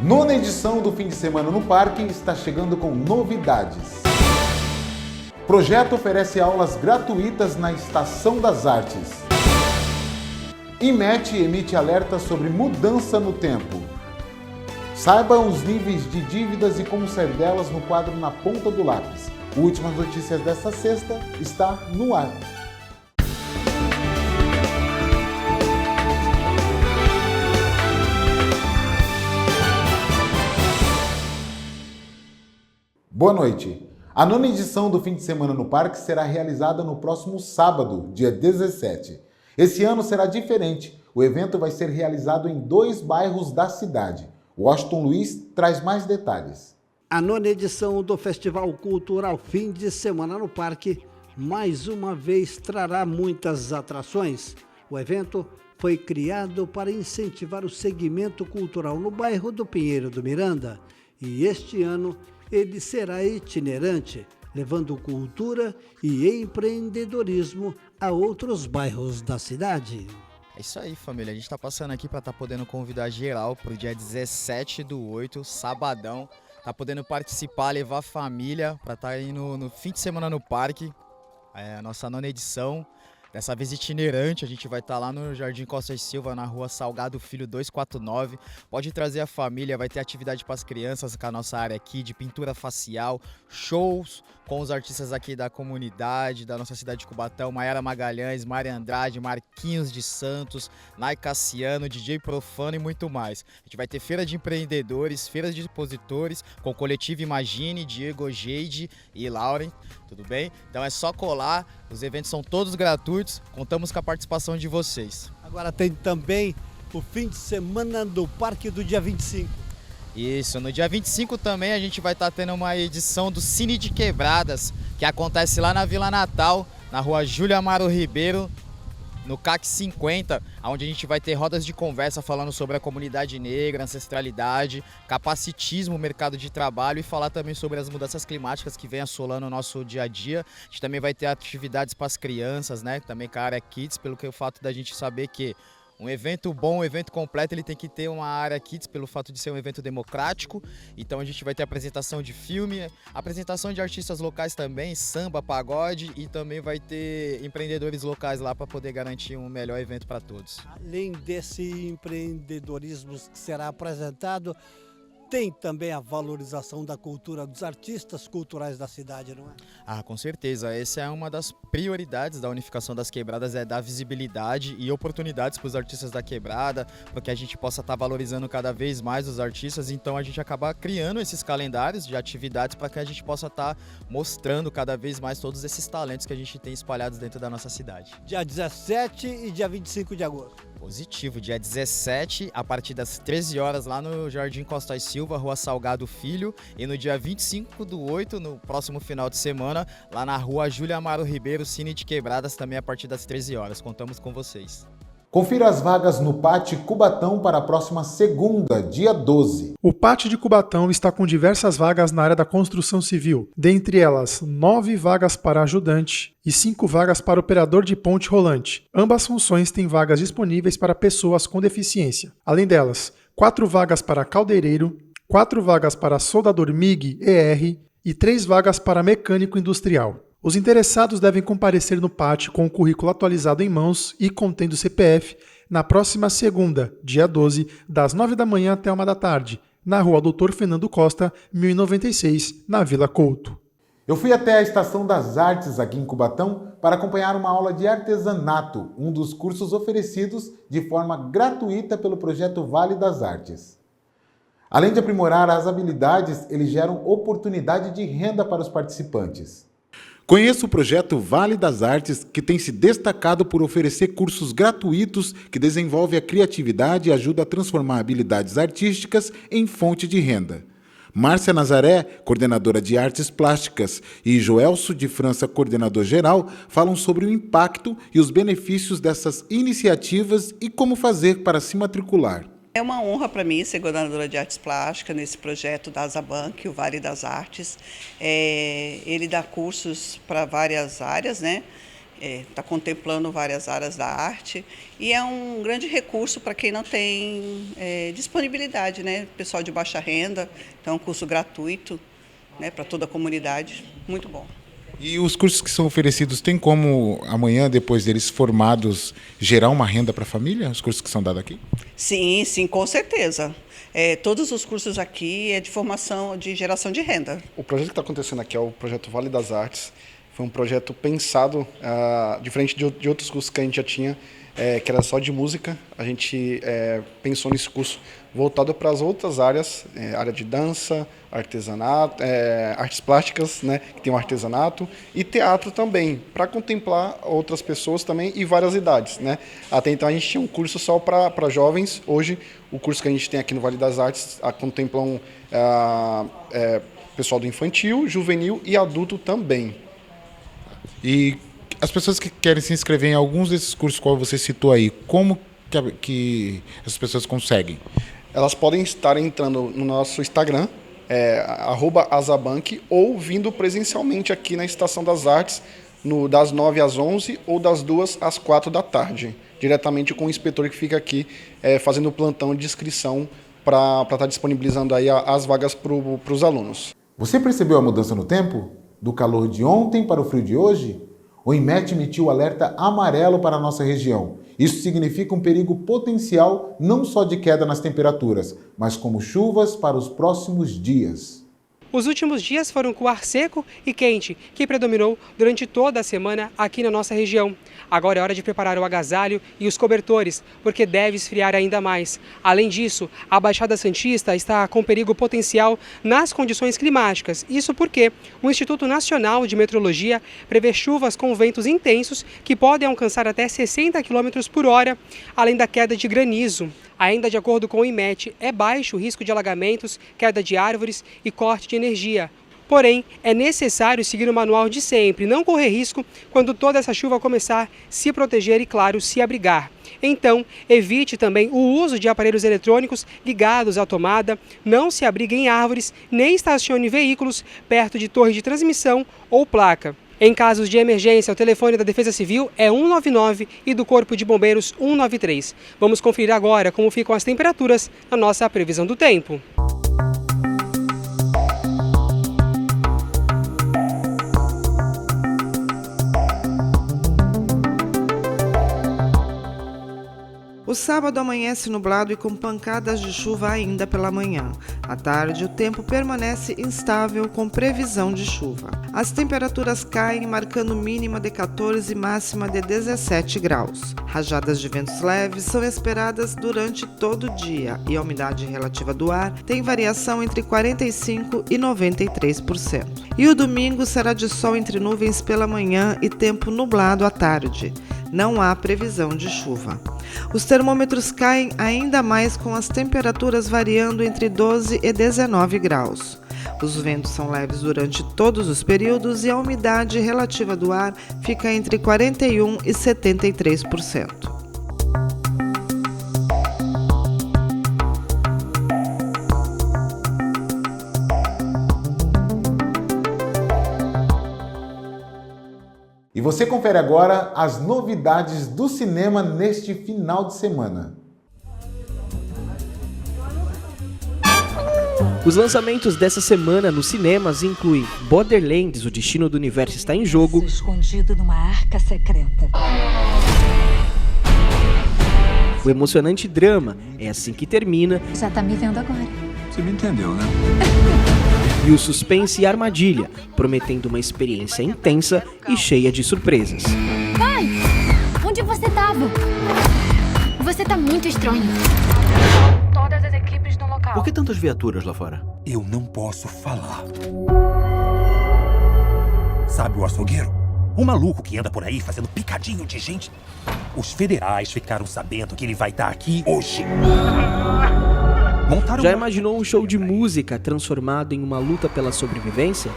Nona edição do Fim de Semana no Parque está chegando com novidades. Projeto oferece aulas gratuitas na Estação das Artes. IMET emite alerta sobre mudança no tempo. Saiba os níveis de dívidas e como sair delas no quadro Na Ponta do Lápis. Últimas notícias desta sexta está no ar. Boa noite. A nona edição do Fim de Semana no Parque será realizada no próximo sábado, dia 17. Esse ano será diferente. O evento vai ser realizado em 2 bairros da cidade. Washington Luiz traz mais detalhes. A nona edição do Festival Cultural Fim de Semana no Parque, mais uma vez, trará muitas atrações. O evento foi criado para incentivar o segmento cultural no bairro do Pinheiro do Miranda. E este ano ele será itinerante, levando cultura e empreendedorismo a outros bairros da cidade. É isso aí, família. A gente está passando aqui para estar podendo convidar geral para o dia 17/8, sabadão. Tá podendo participar, levar a família para estar indo no fim de semana no parque. É a nossa nona edição. Dessa vez itinerante, a gente vai estar lá no Jardim Costa e Silva, na rua Salgado Filho 249. Pode trazer a família, vai ter atividade para as crianças com a nossa área aqui de pintura facial, shows com os artistas aqui da comunidade, da nossa cidade de Cubatão, Maiara Magalhães, Mari Andrade, Marquinhos de Santos, Nai Cassiano, DJ Profano e muito mais. A gente vai ter feira de empreendedores, feiras de expositores, com o coletivo Imagine, Diego, Geide e Lauren, tudo bem? Então é só colar, os eventos são todos gratuitos, contamos com a participação de vocês. Agora tem também o fim de semana do Parque do dia 25. Isso, no dia 25 também a gente vai estar tendo uma edição do Cine de Quebradas, que acontece lá na Vila Natal, na rua Júlio Amaro Ribeiro, no CAC 50, onde a gente vai ter rodas de conversa falando sobre a comunidade negra, ancestralidade, capacitismo, mercado de trabalho e falar também sobre as mudanças climáticas que vem assolando o nosso dia a dia. A gente também vai ter atividades para as crianças, né? Também com a área Kids, pelo que o fato da gente saber que um evento bom, um evento completo, ele tem que ter uma área Kids pelo fato de ser um evento democrático. Então a gente vai ter apresentação de filme, apresentação de artistas locais também, samba, pagode e também vai ter empreendedores locais lá para poder garantir um melhor evento para todos. Além desse empreendedorismo que será apresentado, tem também a valorização da cultura dos artistas culturais da cidade, não é? Ah, com certeza. Essa é uma das prioridades da Unificação das Quebradas, é dar visibilidade e oportunidades para os artistas da quebrada, para que a gente possa estar valorizando cada vez mais os artistas. Então a gente acaba criando esses calendários de atividades para que a gente possa estar mostrando cada vez mais todos esses talentos que a gente tem espalhados dentro da nossa cidade. Dia 17 e dia 25 de agosto. Positivo, dia 17, a partir das 13 horas, lá no Jardim Costa e Silva, rua Salgado Filho. E no dia 25/8, no próximo final de semana, lá na rua Júlio Amaro Ribeiro, Cine de Quebradas, também a partir das 13 horas. Contamos com vocês. Confira as vagas no Pátio Cubatão para a próxima segunda, dia 12. O Pátio de Cubatão está com diversas vagas na área da construção civil, dentre elas 9 vagas para ajudante e 5 vagas para operador de ponte rolante. Ambas funções têm vagas disponíveis para pessoas com deficiência. Além delas, 4 vagas para caldeireiro, 4 vagas para soldador MIG-ER e 3 vagas para mecânico industrial. Os interessados devem comparecer no pátio com o currículo atualizado em mãos e contendo CPF na próxima segunda, dia 12, das 9 da manhã até 1 da tarde, na rua Doutor Fernando Costa, 1096, na Vila Couto. Eu fui até a Estação das Artes aqui em Cubatão para acompanhar uma aula de artesanato, um dos cursos oferecidos de forma gratuita pelo projeto Vale das Artes. Além de aprimorar as habilidades, eles geram oportunidade de renda para os participantes. Conheça o projeto Vale das Artes, que tem se destacado por oferecer cursos gratuitos que desenvolvem a criatividade e ajudam a transformar habilidades artísticas em fonte de renda. Márcia Nazaré, coordenadora de artes plásticas, e Joelso de França, coordenador geral, falam sobre o impacto e os benefícios dessas iniciativas e como fazer para se matricular. É uma honra para mim ser coordenadora de artes plásticas nesse projeto da Asabank, o Vale das Artes. Ele dá cursos para várias áreas, né? Está contemplando várias áreas da arte e é um grande recurso para quem não tem disponibilidade, né? Pessoal de baixa renda, então é um curso gratuito, né, para toda a comunidade, muito bom. E os cursos que são oferecidos, tem como amanhã, depois deles formados, gerar uma renda para a família? Os cursos que são dados aqui? Sim, com certeza. Todos os cursos aqui é de formação, de geração de renda. O projeto que está acontecendo aqui é o projeto Vale das Artes. Foi um projeto pensado, diferente de outros cursos que a gente já tinha, que era só de música. A gente pensou nesse curso voltado para as outras áreas, área de dança, artesanato, artes plásticas, né, que tem o artesanato, e teatro também, para contemplar outras pessoas também e várias idades, né? Até então a gente tinha um curso só para jovens. Hoje, o curso que a gente tem aqui no Vale das Artes contemplam pessoal do infantil, juvenil e adulto também. E as pessoas que querem se inscrever em alguns desses cursos que você citou aí, como que as pessoas conseguem? Elas podem estar entrando no nosso Instagram, @azabank, ou vindo presencialmente aqui na Estação das Artes, das 9 às 11 ou das 2 às 4 da tarde, diretamente com o inspetor que fica aqui fazendo o plantão de inscrição para estar disponibilizando aí as vagas para os alunos. Você percebeu a mudança no tempo? Do calor de ontem para o frio de hoje? O INMET emitiu alerta amarelo para a nossa região. Isso significa um perigo potencial não só de queda nas temperaturas, mas como chuvas para os próximos dias. Os últimos dias foram com ar seco e quente, que predominou durante toda a semana aqui na nossa região. Agora é hora de preparar o agasalho e os cobertores, porque deve esfriar ainda mais. Além disso, a Baixada Santista está com perigo potencial nas condições climáticas. Isso porque o Instituto Nacional de Meteorologia prevê chuvas com ventos intensos que podem alcançar até 60 km por hora, além da queda de granizo. Ainda de acordo com o INMET, é baixo o risco de alagamentos, queda de árvores e corte de energia. Porém, é necessário seguir o manual de sempre, não correr risco quando toda essa chuva começar, se proteger e, claro, se abrigar. Então, evite também o uso de aparelhos eletrônicos ligados à tomada, não se abrigue em árvores, nem estacione veículos perto de torre de transmissão ou placa. Em casos de emergência, o telefone da Defesa Civil é 199 e do Corpo de Bombeiros 193. Vamos conferir agora como ficam as temperaturas na nossa previsão do tempo. O sábado amanhece nublado e com pancadas de chuva ainda pela manhã. À tarde, o tempo permanece instável com previsão de chuva. As temperaturas caem, marcando mínima de 14 e máxima de 17 graus. Rajadas de ventos leves são esperadas durante todo o dia e a umidade relativa do ar tem variação entre 45% e 93%. E o domingo será de sol entre nuvens pela manhã e tempo nublado à tarde. Não há previsão de chuva. Os termômetros caem ainda mais com as temperaturas variando entre 12 e 19 graus. Os ventos são leves durante todos os períodos e a umidade relativa do ar fica entre 41% e 73%. E você confere agora as novidades do cinema neste final de semana. Os lançamentos dessa semana nos cinemas incluem Borderlands, O Destino do Universo Está em Jogo, escondido numa arca secreta. O emocionante drama É Assim Que Termina, Já tá me vendo agora. Você me entendeu, né? e o suspense Armadilha, prometendo uma experiência intensa e cheia de surpresas. Pai, onde você tava? Você tá muito estranho. Todas as equipes no local. Por que tantas viaturas lá fora? Eu não posso falar. Sabe o açougueiro? Um maluco que anda por aí fazendo picadinho de gente. Os federais ficaram sabendo que ele vai estar aqui hoje. Já imaginou um show de música transformado em uma luta pela sobrevivência?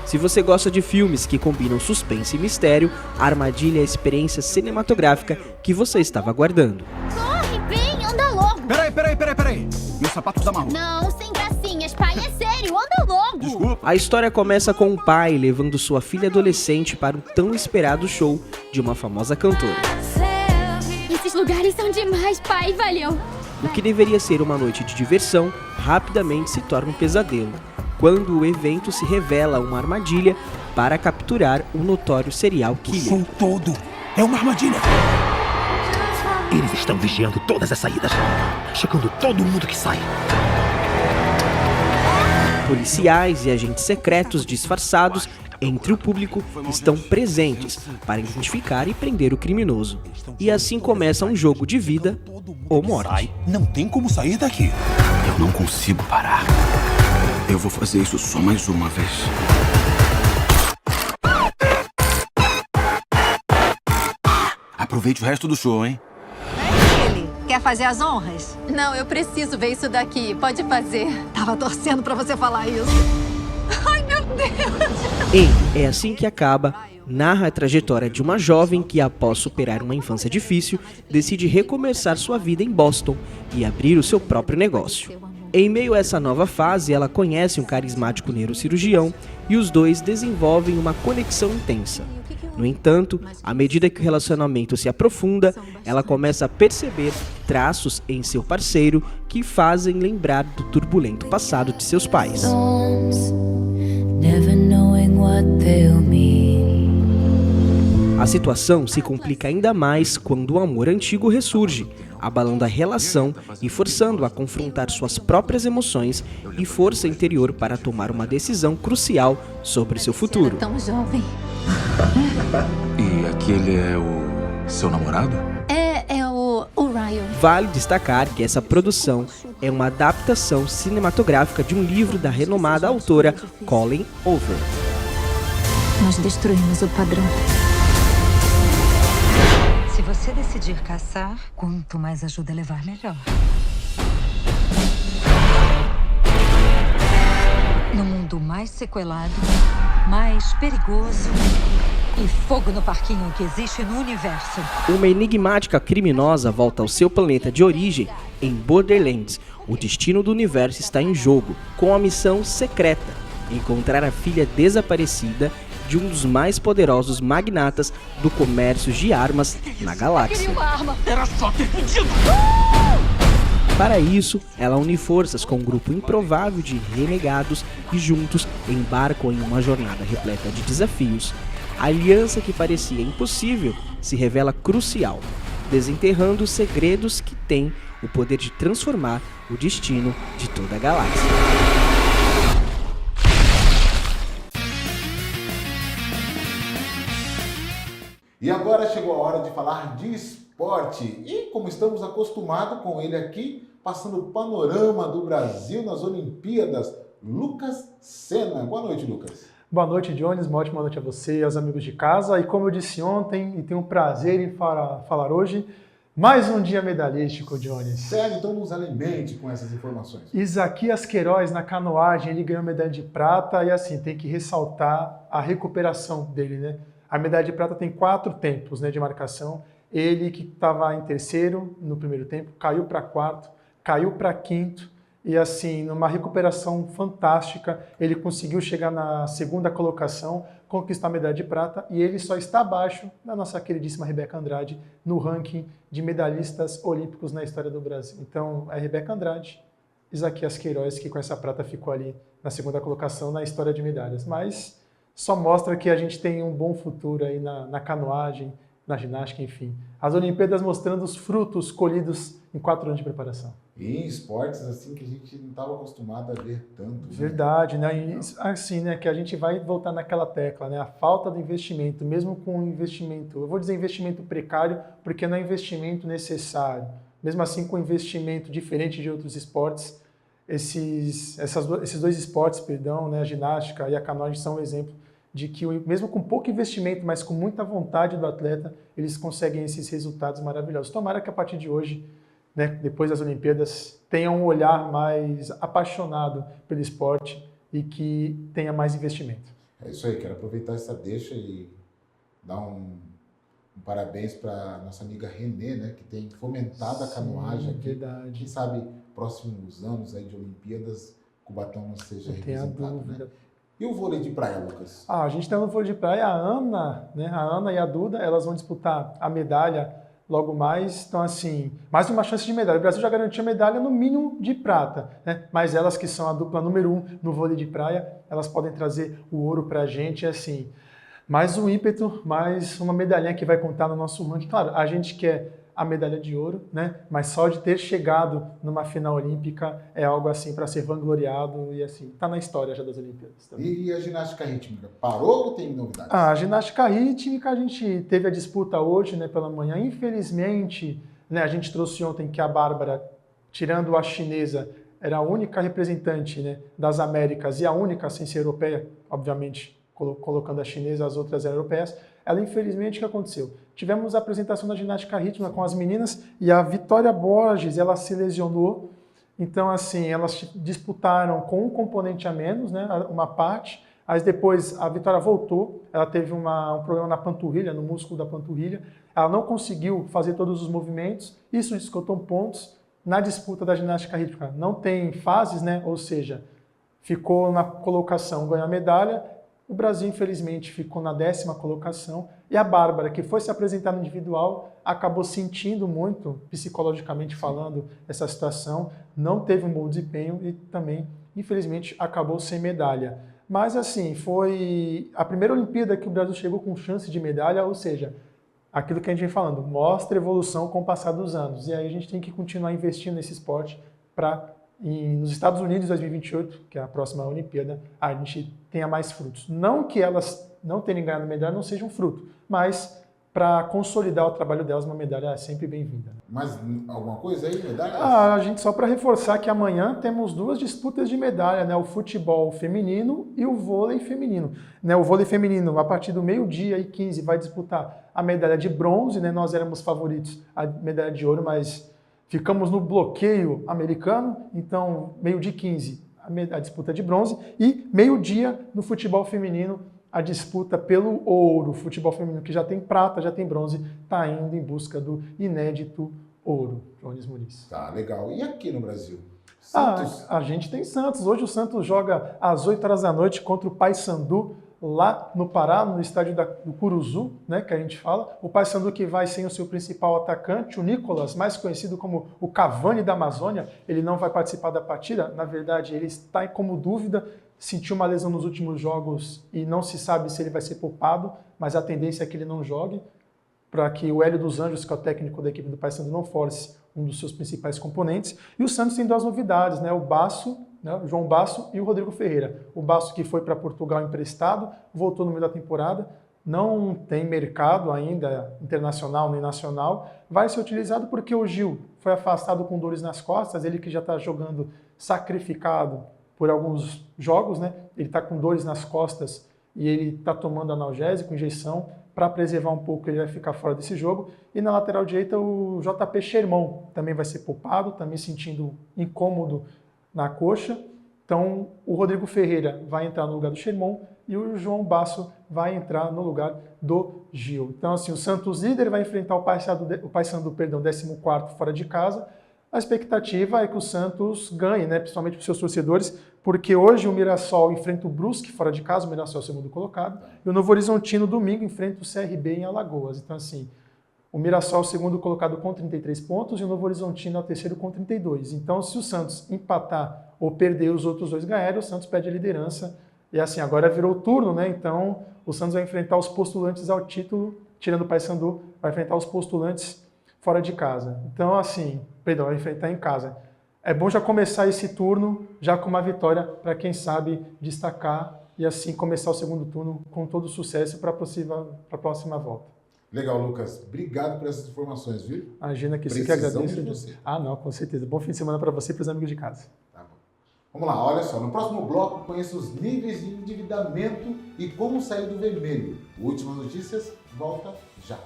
Se você gosta de filmes que combinam suspense e mistério, Armadilha é a experiência cinematográfica que você estava aguardando. Corre, vem, anda logo. Peraí. Meus sapatos da marrom. Não, sem gracinhas, pai, é sério. Sério, anda logo! Desculpa. A história começa com um pai levando sua filha adolescente para o tão esperado show de uma famosa cantora. Esses lugares são demais, pai, valeu! O que deveria ser uma noite de diversão, rapidamente se torna um pesadelo, quando o evento se revela uma armadilha para capturar um notório serial O killer. show todo é uma armadilha. Eles estão vigiando todas as saídas, checando todo mundo que sai. Policiais e agentes secretos disfarçados entre o público estão presentes para identificar e prender o criminoso. E assim começa um jogo de vida ou morte. Sai, não tem como sair daqui. Eu não consigo parar. Eu vou fazer isso só mais uma vez. Aproveite o resto do show, hein? Ele quer fazer as honras? Não, eu preciso ver isso daqui. Pode fazer. Tava torcendo pra você falar isso. Ai, meu Deus! E É Assim Que Acaba narra a trajetória de uma jovem que, após superar uma infância difícil, decide recomeçar sua vida em Boston e abrir o seu próprio negócio. Em meio a essa nova fase, ela conhece um carismático neurocirurgião e os dois desenvolvem uma conexão intensa. No entanto, à medida que o relacionamento se aprofunda, ela começa a perceber traços em seu parceiro que fazem lembrar do turbulento passado de seus pais. A situação se complica ainda mais quando o amor antigo ressurge, abalando a relação e forçando-a a confrontar suas próprias emoções e força interior para tomar uma decisão crucial sobre seu futuro. Tão jovem. E aquele é o seu namorado? É o Ryan. Vale destacar que essa produção é uma adaptação cinematográfica de um livro da renomada autora Colleen Hoover. Nós destruímos o padrão. Se você decidir caçar, quanto mais ajuda a levar, melhor. No mundo mais sequelado, mais perigoso e fogo no parquinho que existe no universo. Uma enigmática criminosa volta ao seu planeta de origem em Borderlands. O destino do universo está em jogo, com a missão secreta: encontrar a filha desaparecida de um dos mais poderosos magnatas do comércio de armas na galáxia. Era só ter pedido! Para isso, ela une forças com um grupo improvável de renegados e juntos embarcam em uma jornada repleta de desafios. A aliança que parecia impossível se revela crucial, desenterrando os segredos que têm o poder de transformar o destino de toda a galáxia. E agora chegou a hora de falar de esporte. E como estamos acostumados com ele aqui, passando o panorama do Brasil nas Olimpíadas, Lucas Sena. Boa noite, Lucas. Boa noite, Jones. Uma ótima noite a você e aos amigos de casa. E como eu disse ontem, e tenho um prazer em falar hoje, mais um dia medalhístico, Jones. Sério, então nos alimente com essas informações. Isaquias Queiroz, na canoagem, ele ganhou medalha de prata e assim, tem que ressaltar a recuperação dele, né? A medalha de prata tem 4 tempos, né, de marcação. Ele que estava em terceiro no primeiro tempo, caiu para quarto, caiu para quinto e assim, numa recuperação fantástica, ele conseguiu chegar na segunda colocação, conquistar a medalha de prata e ele só está abaixo da nossa queridíssima Rebeca Andrade no ranking de medalhistas olímpicos na história do Brasil. Então, é Rebeca Andrade, Isaquias Queiroz, que com essa prata ficou ali na segunda colocação na história de medalhas. Mas só mostra que a gente tem um bom futuro aí na canoagem, na ginástica, enfim. As Olimpíadas mostrando os frutos colhidos em 4 anos de preparação. E em esportes assim que a gente não estava acostumado a ver tanto. Verdade, né? E, assim, né? Que a gente vai voltar naquela tecla, né? A falta do investimento, mesmo com o investimento, eu vou dizer investimento precário, porque não é investimento necessário. Mesmo assim, com investimento diferente de outros esportes, esses 2 esportes, né? A ginástica e a canoagem são um exemplo de que mesmo com pouco investimento, mas com muita vontade do atleta, eles conseguem esses resultados maravilhosos. Tomara que a partir de hoje, né, depois das Olimpíadas, tenha um olhar mais apaixonado pelo esporte e que tenha mais investimento. É isso aí, quero aproveitar essa deixa e dar um parabéns para nossa amiga Renê, né, que tem fomentado a canoagem aqui. Verdade. Quem sabe próximos anos aí de Olimpíadas Cubatão não seja Não tenha representado, dúvida. né? E o vôlei de praia, Lucas? A gente tem no vôlei de praia a Ana e a Duda, elas vão disputar a medalha logo mais. Então, assim, mais uma chance de medalha. O Brasil já garantiu a medalha no mínimo de prata, né? Mas elas que são a dupla número 1 no vôlei de praia, elas podem trazer o ouro pra gente, assim, mais um ímpeto, mais uma medalhinha que vai contar no nosso ranking. Claro, a gente quer a medalha de ouro, né? Mas só de ter chegado numa final olímpica é algo assim para ser vangloriado e assim, tá na história já das Olimpíadas. Também. E a ginástica rítmica? Parou ou tem novidades? A ginástica rítmica, a gente teve a disputa hoje, né, pela manhã. Infelizmente, né, a gente trouxe ontem que a Bárbara, tirando a chinesa, era a única representante, né, das Américas e a única sem ser europeia, obviamente, colocando a chinesa, as outras eram europeias. Ela, infelizmente, o que aconteceu? Tivemos a apresentação da ginástica rítmica com as meninas e a Vitória Borges, ela se lesionou. Então, assim, elas disputaram com um componente a menos, né, uma parte. Mas depois a Vitória voltou, ela teve um problema na panturrilha, no músculo da panturrilha. Ela não conseguiu fazer todos os movimentos. Isso descontou pontos na disputa da ginástica rítmica. Não tem fases, né, ou seja, ficou na colocação, ganhou a medalha. O Brasil, infelizmente, ficou na 10ª colocação e a Bárbara, que foi se apresentar no individual, acabou sentindo muito, psicologicamente falando, essa situação, não teve um bom desempenho e também, infelizmente, acabou sem medalha. Mas, assim, foi a primeira Olimpíada que o Brasil chegou com chance de medalha, ou seja, aquilo que a gente vem falando, mostra evolução com o passar dos anos. E aí a gente tem que continuar investindo nesse esporte para nos Estados Unidos, em 2028, que é a próxima Olimpíada, a gente tenha mais frutos. Não que elas não terem ganhado medalha não seja um fruto, mas para consolidar o trabalho delas, uma medalha é sempre bem-vinda. Mas alguma coisa aí, medalha? A gente, só para reforçar que amanhã temos 2 disputas de medalha, né? O futebol feminino e o vôlei feminino. Né? O vôlei feminino, a partir do 12h15, vai disputar a medalha de bronze, né? Nós éramos favoritos a medalha de ouro, mas ficamos no bloqueio americano, então 12h15 a disputa de bronze e 12h no futebol feminino a disputa pelo ouro. O futebol feminino que já tem prata, já tem bronze, está indo em busca do inédito ouro. Jones Muniz. Tá, legal. E aqui no Brasil? Santos? A gente tem Santos. Hoje o Santos joga às 8h da noite contra o Paysandu, lá no Pará, no estádio do Curuzu, né, que a gente fala. O Paysandu que vai sem o seu principal atacante, o Nicolas, mais conhecido como o Cavani da Amazônia, ele não vai participar da partida. Na verdade, ele está como dúvida, sentiu uma lesão nos últimos jogos e não se sabe se ele vai ser poupado, mas a tendência é que ele não jogue, para que o Hélio dos Anjos, que é o técnico da equipe do Paysandu, não force um dos seus principais componentes. E o Santos tem 2 novidades, né? O Basso, né? O João Basso e o Rodrigo Ferreira. O Basso, que foi para Portugal emprestado, voltou no meio da temporada, não tem mercado ainda internacional nem nacional, vai ser utilizado porque o Gil foi afastado com dores nas costas, ele que já está jogando sacrificado por alguns jogos, né? Ele está com dores nas costas e ele está tomando analgésico, injeção, para preservar um pouco, ele vai ficar fora desse jogo. E na lateral direita, o JP Sherman também vai ser poupado, também sentindo incômodo na coxa. Então, o Rodrigo Ferreira vai entrar no lugar do Sherman e o João Basso vai entrar no lugar do Gil. Então, assim, o Santos líder vai enfrentar o Paysandu, 14º fora de casa. A expectativa é que o Santos ganhe, né, principalmente para os seus torcedores, porque hoje o Mirassol enfrenta o Brusque fora de casa, o Mirassol é o segundo colocado, e o Novo Horizontino, domingo, enfrenta o CRB em Alagoas. Então, assim, o Mirassol é o segundo colocado com 33 pontos e o Novo Horizontino é o terceiro com 32. Então, se o Santos empatar ou perder os outros 2 ganharem, o Santos perde a liderança. E assim, agora virou o turno, né? Então, o Santos vai enfrentar os postulantes ao título, tirando o Paysandu, vai enfrentar os postulantes fora de casa. Então, assim, vai enfrentar em casa. É bom já começar esse turno já com uma vitória para quem sabe destacar e assim começar o segundo turno com todo sucesso para a próxima volta. Legal, Lucas. Obrigado por essas informações, viu? Imagina que você que agradece. Você. Não, com certeza. Bom fim de semana para você e para os amigos de casa. Tá bom. Vamos lá, olha só. No próximo bloco, conheça os níveis de endividamento e como sair do vermelho. Últimas notícias, volta já.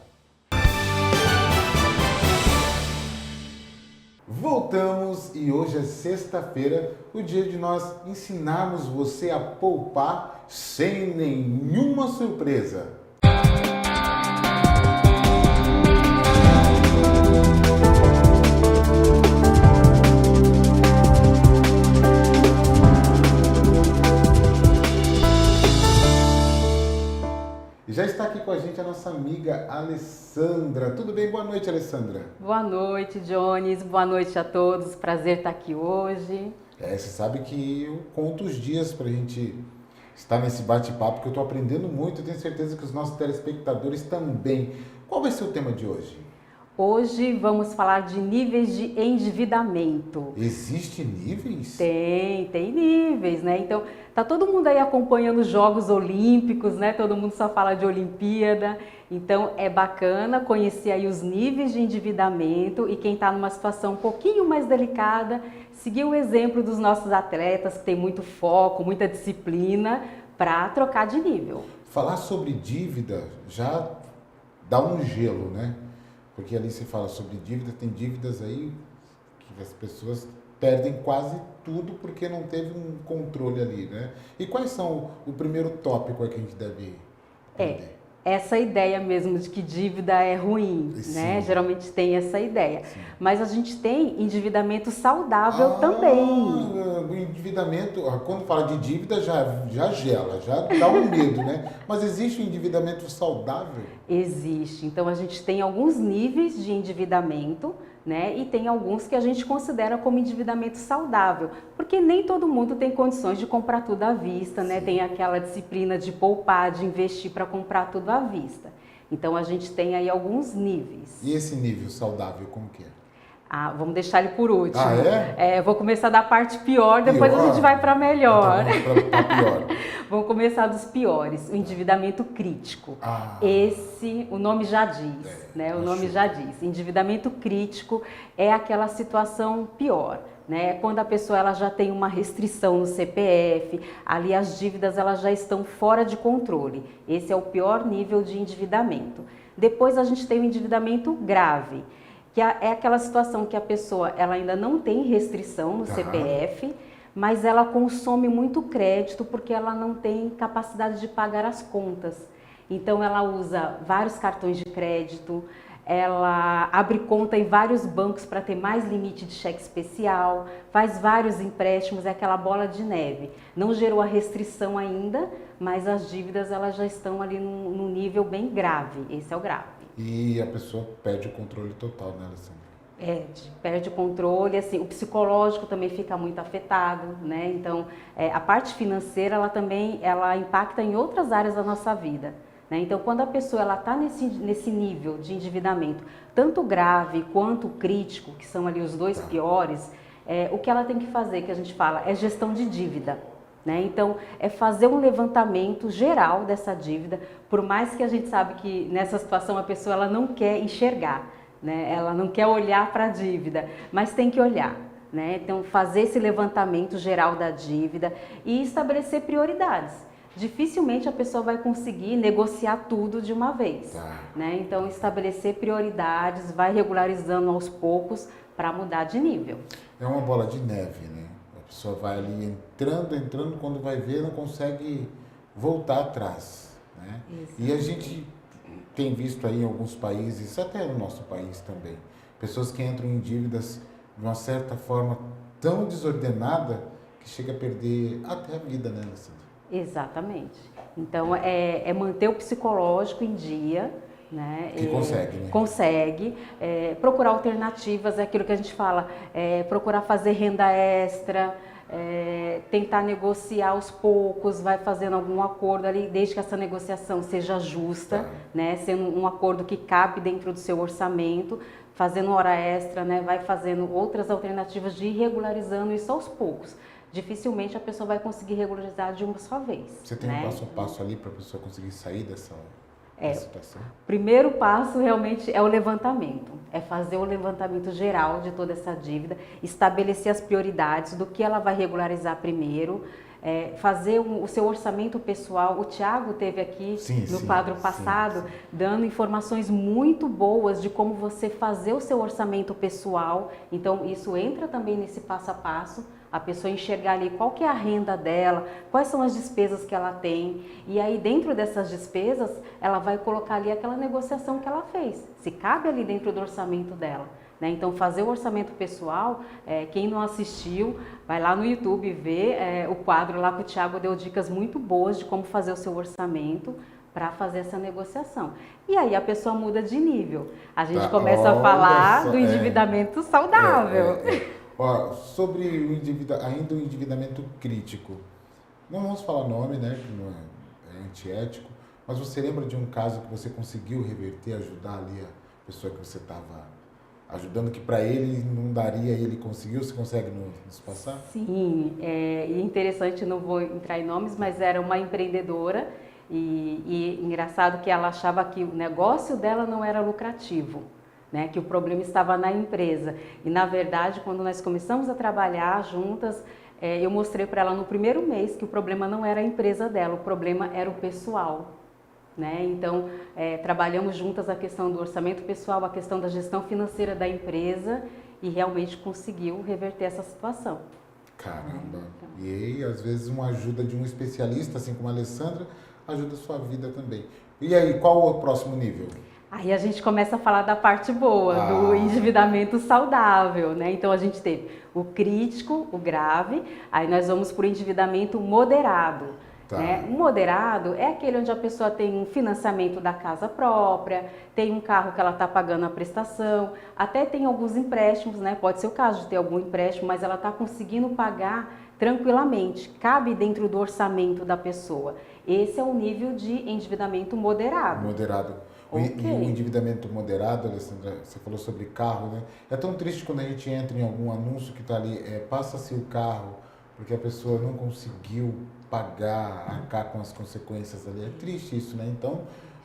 Voltamos e hoje é sexta-feira, o dia de nós ensinarmos você a poupar sem nenhuma surpresa. gente a nossa amiga Alessandra. Tudo bem? Boa noite, Alessandra. Boa noite, Jones. Boa noite a todos. Prazer estar aqui hoje. Você sabe que eu conto os dias pra gente estar nesse bate-papo, que eu estou aprendendo muito e tenho certeza que os nossos telespectadores também. Qual vai ser o tema de hoje? Hoje vamos falar de níveis de endividamento. Existe níveis? Tem níveis, né? Então, tá todo mundo aí acompanhando os Jogos Olímpicos, né? Todo mundo só fala de Olimpíada. Então, é bacana conhecer aí os níveis de endividamento e quem está numa situação um pouquinho mais delicada, seguir o exemplo dos nossos atletas que tem muito foco, muita disciplina para trocar de nível. Falar sobre dívida já dá um gelo, né? Porque ali se fala sobre dívida, tem dívidas aí que as pessoas perdem quase tudo porque não teve um controle ali, né? E quais são o primeiro tópico que a gente deve aprender? Essa ideia mesmo de que dívida é ruim, né? Geralmente tem essa ideia. Sim. Mas a gente tem endividamento saudável também. O endividamento, quando fala de dívida, já gela, já dá um medo, né? Mas existe um endividamento saudável? Existe. Então a gente tem alguns níveis de endividamento, né? E tem alguns que a gente considera como endividamento saudável, porque nem todo mundo tem condições de comprar tudo à vista, né? Tem aquela disciplina de poupar, de investir para comprar tudo à vista. Então a gente tem aí alguns níveis. E esse nível saudável, como que é? Vamos deixar ele por último. Vou começar da parte pior, depois a gente vai para melhor. Então, pra pior. Vamos começar dos piores, o endividamento crítico. Esse, o nome já diz, né? O nome já diz. Endividamento crítico é aquela situação pior, né? Quando a pessoa ela já tem uma restrição no CPF, ali as dívidas elas já estão fora de controle. Esse é o pior nível de endividamento. Depois a gente tem o endividamento grave, que é aquela situação que a pessoa ela ainda não tem restrição no CPF, mas ela consome muito crédito porque ela não tem capacidade de pagar as contas. Então ela usa vários cartões de crédito, ela abre conta em vários bancos para ter mais limite de cheque especial, faz vários empréstimos, é aquela bola de neve. Não gerou a restrição ainda, mas as dívidas elas já estão ali num nível bem grave, esse é o grave. E a pessoa perde o controle total, né, Alessandra? Perde o controle, assim, o psicológico também fica muito afetado, né? Então, a parte financeira, ela impacta em outras áreas da nossa vida, né? Então, quando a pessoa ela está nesse nível de endividamento, tanto grave quanto crítico, que são ali os dois piores, o que ela tem que fazer, que a gente fala, é gestão de dívida. Né? Então, é fazer um levantamento geral dessa dívida, por mais que a gente sabe que nessa situação a pessoa ela não quer enxergar, né? Ela não quer olhar para a dívida, mas tem que olhar. Né? Então, fazer esse levantamento geral da dívida e estabelecer prioridades. Dificilmente a pessoa vai conseguir negociar tudo de uma vez. Né? Então, estabelecer prioridades, vai regularizando aos poucos para mudar de nível. É uma bola de neve, né? A pessoa vai ali entrando, quando vai ver, não consegue voltar atrás, né? E a gente tem visto aí em alguns países, até no nosso país também, pessoas que entram em dívidas de uma certa forma tão desordenada que chega a perder até a vida, né, Alessandra? Exatamente. Então, é manter o psicológico em dia, né? Que consegue, né? Consegue. Procurar alternativas, é aquilo que a gente fala, procurar fazer renda extra, tentar negociar aos poucos, vai fazendo algum acordo ali, desde que essa negociação seja justa, né? Sendo um acordo que cabe dentro do seu orçamento, fazendo hora extra, né? Vai fazendo outras alternativas de ir regularizando isso aos poucos. Dificilmente a pessoa vai conseguir regularizar de uma só vez. Você tem um passo a passo ali para a pessoa conseguir sair dessa situação? O primeiro passo realmente é o levantamento, é fazer o levantamento geral de toda essa dívida, estabelecer as prioridades do que ela vai regularizar primeiro, fazer o seu orçamento pessoal. O Thiago teve aqui no quadro passado dando informações muito boas de como você fazer o seu orçamento pessoal. Então isso entra também nesse passo a passo, a pessoa enxergar ali qual que é a renda dela, quais são as despesas que ela tem, e aí dentro dessas despesas ela vai colocar ali aquela negociação que ela fez, se cabe ali dentro do orçamento dela. Né? Então fazer o orçamento pessoal, quem não assistiu, vai lá no YouTube ver o quadro lá que o Thiago deu dicas muito boas de como fazer o seu orçamento, para fazer essa negociação. E aí a pessoa muda de nível. A gente Tá, começa a olha falar só, do endividamento saudável. Ó, sobre ainda o endividamento crítico. Não vamos falar nome, né, que não é antiético, mas você lembra de um caso que você conseguiu reverter, ajudar ali a pessoa que você estava ajudando, que para ele não daria e ele conseguiu? Você consegue nos passar? Sim, e interessante, não vou entrar em nomes, mas era uma empreendedora e engraçado que ela achava que o negócio dela não era lucrativo, né, que o problema estava na empresa. E na verdade, quando nós começamos a trabalhar juntas, eu mostrei para ela no primeiro mês que o problema não era a empresa dela, o problema era o pessoal. Né? Então, trabalhamos juntas a questão do orçamento pessoal, a questão da gestão financeira da empresa e realmente conseguiu reverter essa situação. Caramba! E aí, às vezes, uma ajuda de um especialista, assim como a Alessandra, ajuda a sua vida também. E aí, qual o próximo nível? Aí a gente começa a falar da parte boa, do endividamento saudável, né? Então a gente teve o crítico, o grave, aí nós vamos para o endividamento moderado. Tá. Né? O moderado é aquele onde a pessoa tem um financiamento da casa própria, tem um carro que ela está pagando a prestação, até tem alguns empréstimos, né? Pode ser o caso de ter algum empréstimo, mas ela está conseguindo pagar tranquilamente, cabe dentro do orçamento da pessoa. Esse é o nível de endividamento moderado. Moderado. Okay. E o endividamento moderado, Alessandra, você falou sobre carro, né? É tão triste quando a gente entra em algum anúncio que está ali, passa-se o carro, porque a pessoa não conseguiu pagar, arcar com as consequências ali. É triste isso, né? Então,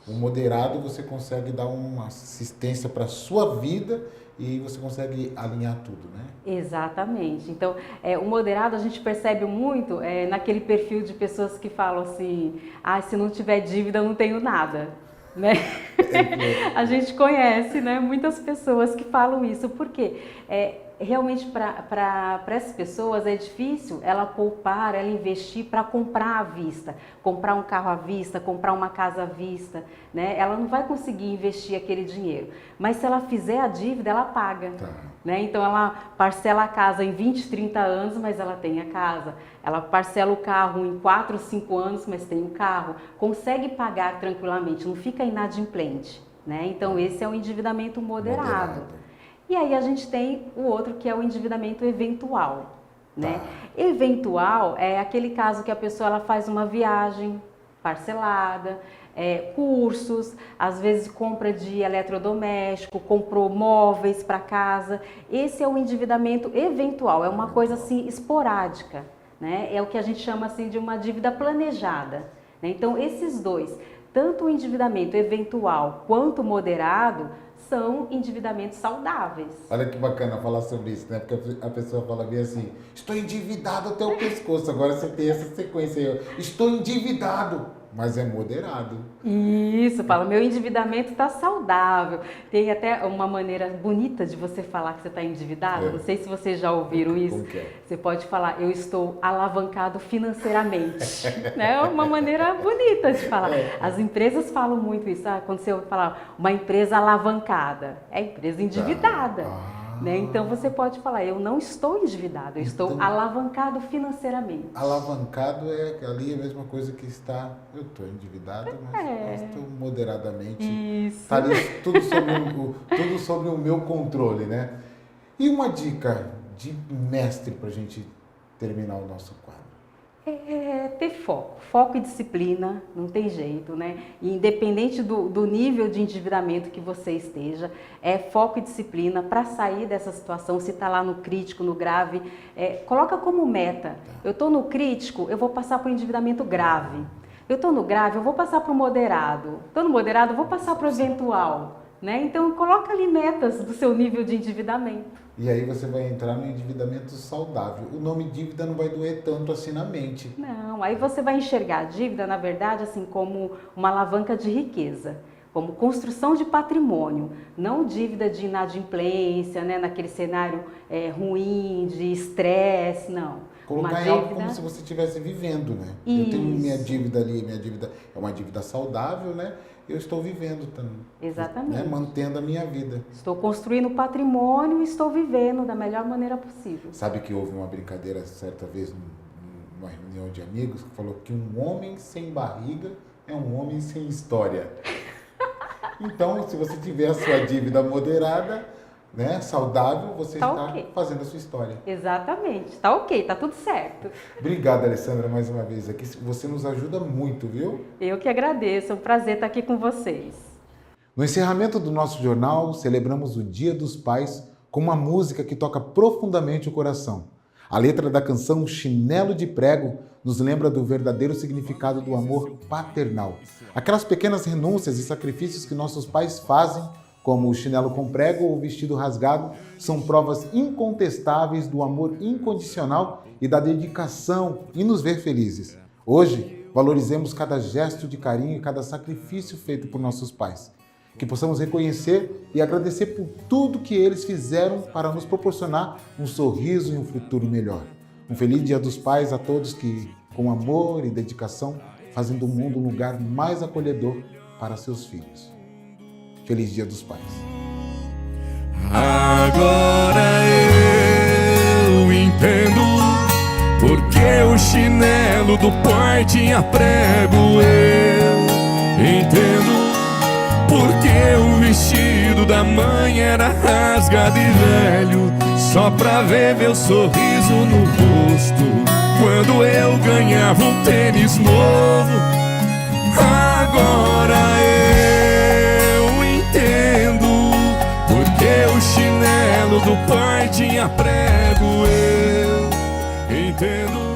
o moderado você consegue dar uma assistência para a sua vida e você consegue alinhar tudo, né? Exatamente. Então, o moderado a gente percebe muito naquele perfil de pessoas que falam assim, se não tiver dívida eu não tenho nada. Né? A gente conhece, né, muitas pessoas que falam isso, porque realmente para essas pessoas é difícil ela poupar, ela investir para comprar à vista, comprar um carro à vista, comprar uma casa à vista, né? Ela não vai conseguir investir aquele dinheiro, mas se ela fizer a dívida, ela paga. Tá. Né? Então ela parcela a casa em 20, 30 anos, mas ela tem a casa. Ela parcela o carro em 4, 5 anos, mas tem o carro. Consegue pagar tranquilamente, não fica inadimplente. Né? Então esse é o endividamento moderado. E aí a gente tem o outro que é o endividamento eventual. Né? Eventual é aquele caso que a pessoa ela faz uma viagem parcelada, cursos, às vezes compra de eletrodoméstico, comprou móveis para casa. Esse é o endividamento eventual, é uma coisa assim esporádica, né? É o que a gente chama assim de uma dívida planejada. Né? Então esses dois, tanto o endividamento eventual quanto o moderado, são endividamentos saudáveis. Olha que bacana falar sobre isso, né? Porque a pessoa fala bem assim, estou endividado até o pescoço. Agora você tem essa sequência aí, estou endividado, mas é moderado. Isso, fala, meu endividamento está saudável. Tem até uma maneira bonita de você falar que você está endividado. Não sei se vocês já ouviram isso. Como que é? Você pode falar, eu estou alavancado financeiramente. É uma maneira bonita de falar. As empresas falam muito isso. Quando você falar uma empresa alavancada, é empresa endividada. Né? Então você pode falar, eu não estou endividado, eu estou alavancado financeiramente. Alavancado é ali a mesma coisa que está, eu estou endividado, mas estou moderadamente. Isso. Está ali tudo sobre o meu controle, né? E uma dica de mestre para a gente terminar o nosso quadro? Ter foco e disciplina, não tem jeito, né? E independente do nível de endividamento que você esteja, foco e disciplina para sair dessa situação. Se está lá no crítico, no grave, coloca como meta. Eu estou no crítico, eu vou passar para o endividamento grave. Eu estou no grave, eu vou passar para o moderado. Estou no moderado, eu vou passar para o eventual. Né? Então, coloca ali metas do seu nível de endividamento. E aí você vai entrar no endividamento saudável. O nome dívida não vai doer tanto assim na mente. Não, aí você vai enxergar a dívida, na verdade, assim como uma alavanca de riqueza, como construção de patrimônio, não dívida de inadimplência, né? Naquele cenário ruim, de estresse, não. Colocar em algo como se você estivesse vivendo, né? Isso. Eu tenho minha dívida ali, minha dívida é uma dívida saudável, né? Eu estou vivendo também. Exatamente. Né? Mantendo a minha vida. Estou construindo patrimônio e estou vivendo da melhor maneira possível. Sabe que houve uma brincadeira certa vez numa reunião de amigos que falou que um homem sem barriga é um homem sem história. Então, se você tiver a sua dívida moderada, né, saudável, você está fazendo a sua história. Exatamente, tá ok, tá tudo certo. Obrigado, Alessandra, mais uma vez aqui. Você nos ajuda muito, viu? Eu que agradeço, é um prazer estar aqui com vocês. No encerramento do nosso jornal, celebramos o Dia dos Pais com uma música que toca profundamente o coração. A letra da canção Chinelo de Prego nos lembra do verdadeiro significado do amor paternal. Aquelas pequenas renúncias e sacrifícios que nossos pais fazem, como o chinelo com prego ou o vestido rasgado, são provas incontestáveis do amor incondicional e da dedicação em nos ver felizes. Hoje, valorizemos cada gesto de carinho e cada sacrifício feito por nossos pais. Que possamos reconhecer e agradecer por tudo que eles fizeram para nos proporcionar um sorriso e um futuro melhor. Um feliz Dia dos Pais a todos que, com amor e dedicação, fazem do mundo um lugar mais acolhedor para seus filhos. Feliz Dia dos Pais. Agora eu entendo porque o chinelo do pai tinha prego. Eu entendo porque o vestido da mãe era rasgado e velho, só pra ver meu sorriso no rosto quando eu ganhava um tênis novo. Agora eu entendo porque o chinelo do pai tinha prego. Eu entendo